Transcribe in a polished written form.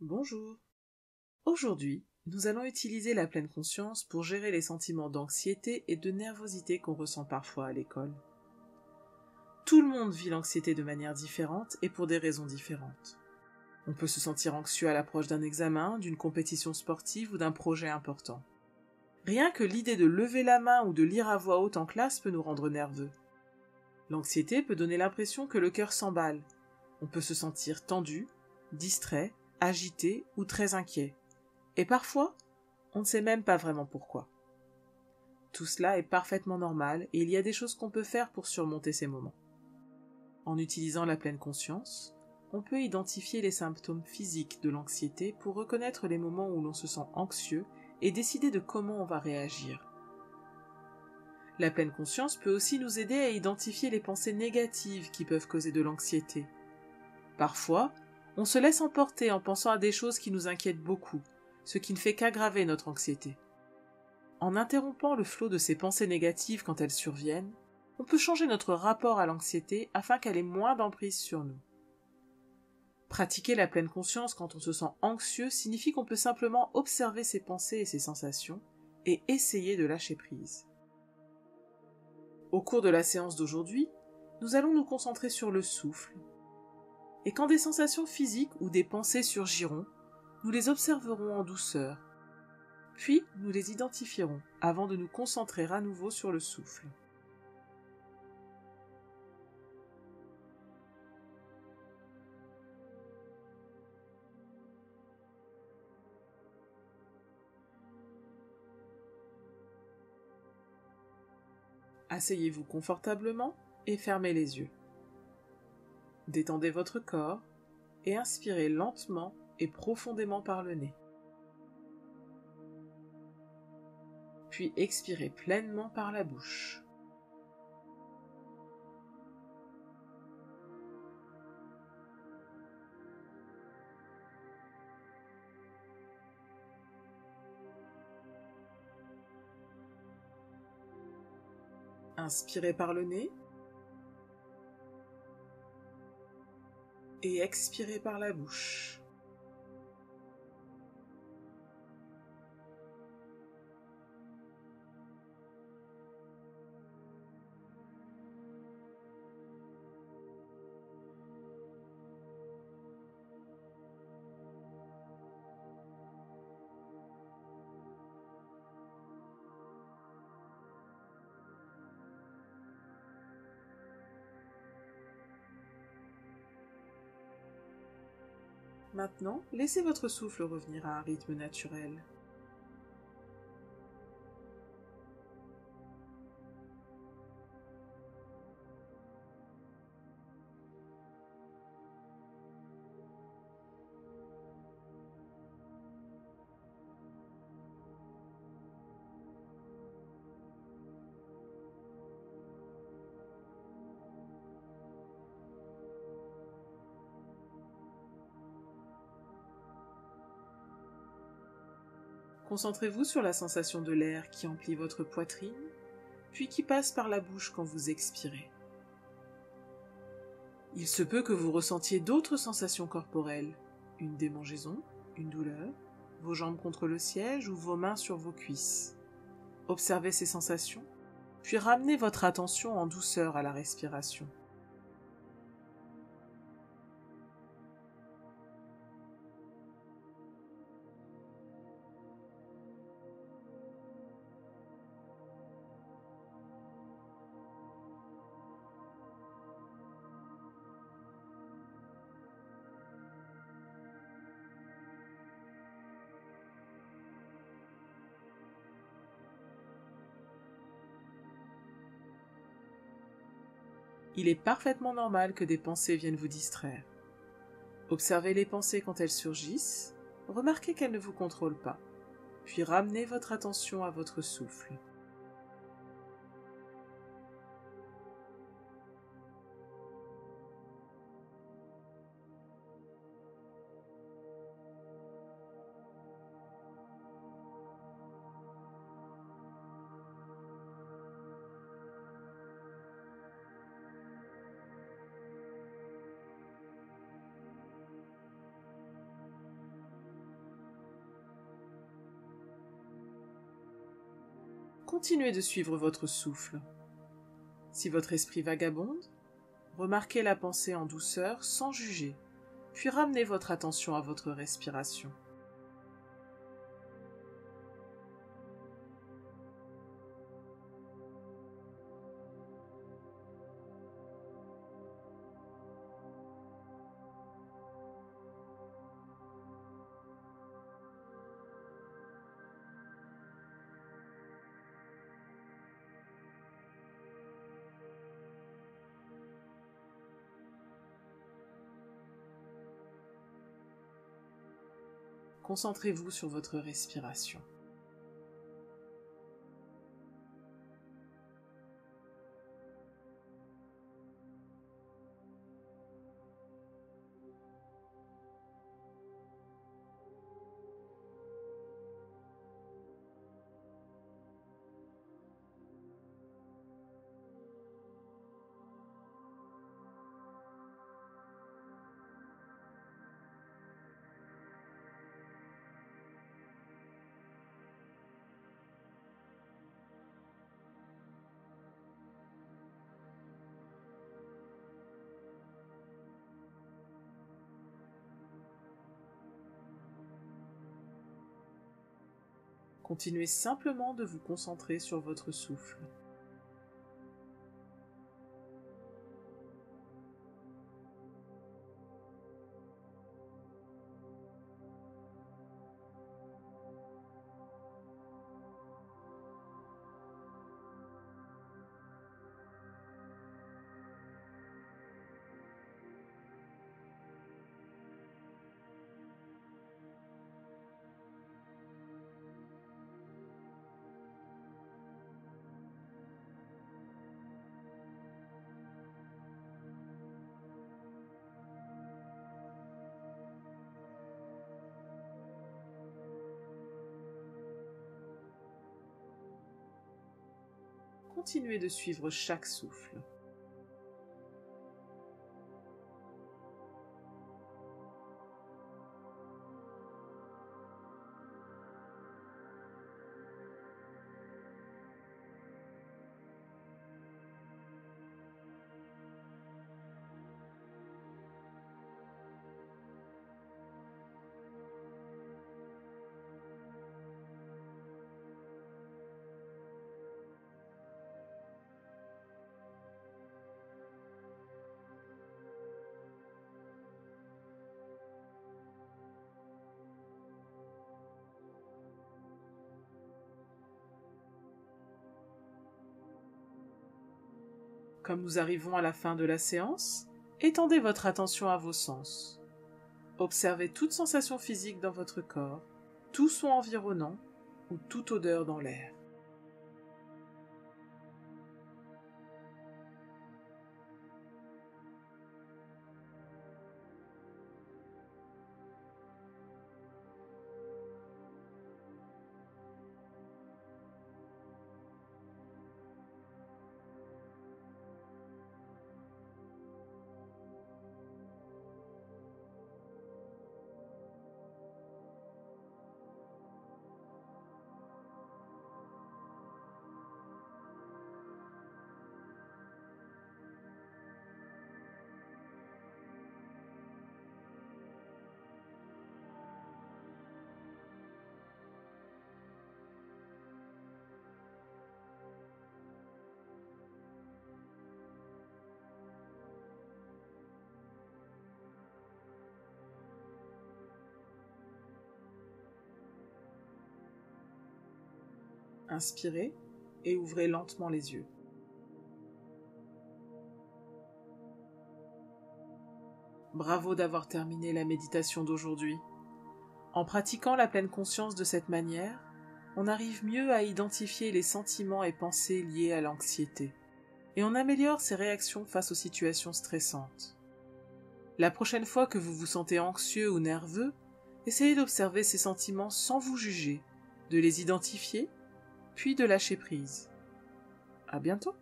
Bonjour. Aujourd'hui, nous allons utiliser la pleine conscience pour gérer les sentiments d'anxiété et de nervosité qu'on ressent parfois à l'école. Tout le monde vit l'anxiété de manière différente et pour des raisons différentes. On peut se sentir anxieux à l'approche d'un examen, d'une compétition sportive ou d'un projet important. Rien que l'idée de lever la main ou de lire à voix haute en classe peut nous rendre nerveux. L'anxiété peut donner l'impression que le cœur s'emballe. On peut se sentir tendu, distrait, agité ou très inquiet. Et parfois, on ne sait même pas vraiment pourquoi. Tout cela est parfaitement normal et il y a des choses qu'on peut faire pour surmonter ces moments. En utilisant la pleine conscience, on peut identifier les symptômes physiques de l'anxiété pour reconnaître les moments où l'on se sent anxieux et décider de comment on va réagir. La pleine conscience peut aussi nous aider à identifier les pensées négatives qui peuvent causer de l'anxiété. Parfois, on se laisse emporter en pensant à des choses qui nous inquiètent beaucoup, ce qui ne fait qu'aggraver notre anxiété. En interrompant le flot de ces pensées négatives quand elles surviennent, on peut changer notre rapport à l'anxiété afin qu'elle ait moins d'emprise sur nous. Pratiquer la pleine conscience quand on se sent anxieux signifie qu'on peut simplement observer ses pensées et ses sensations et essayer de lâcher prise. Au cours de la séance d'aujourd'hui, nous allons nous concentrer sur le souffle. Et quand des sensations physiques ou des pensées surgiront, nous les observerons en douceur. Puis, nous les identifierons avant de nous concentrer à nouveau sur le souffle. Asseyez-vous confortablement et fermez les yeux. Détendez votre corps et inspirez lentement et profondément par le nez. Puis expirez pleinement par la bouche. Inspirez par le nez et expirez par la bouche. Maintenant, laissez votre souffle revenir à un rythme naturel. Concentrez-vous sur la sensation de l'air qui emplit votre poitrine, puis qui passe par la bouche quand vous expirez. Il se peut que vous ressentiez d'autres sensations corporelles, une démangeaison, une douleur, vos jambes contre le siège ou vos mains sur vos cuisses. Observez ces sensations, puis ramenez votre attention en douceur à la respiration. Il est parfaitement normal que des pensées viennent vous distraire. Observez les pensées quand elles surgissent, remarquez qu'elles ne vous contrôlent pas, puis ramenez votre attention à votre souffle. Continuez de suivre votre souffle. Si votre esprit vagabonde, remarquez la pensée en douceur sans juger, puis ramenez votre attention à votre respiration. Concentrez-vous sur votre respiration. Continuez simplement de vous concentrer sur votre souffle. Continuez de suivre chaque souffle. Comme nous arrivons à la fin de la séance, étendez votre attention à vos sens. Observez toute sensation physique dans votre corps, tout son environnant ou toute odeur dans l'air. Inspirez et ouvrez lentement les yeux. Bravo d'avoir terminé la méditation d'aujourd'hui. En pratiquant la pleine conscience de cette manière, on arrive mieux à identifier les sentiments et pensées liés à l'anxiété, et on améliore ses réactions face aux situations stressantes. La prochaine fois que vous vous sentez anxieux ou nerveux, essayez d'observer ces sentiments sans vous juger, de les identifier, puis de lâcher prise. À bientôt!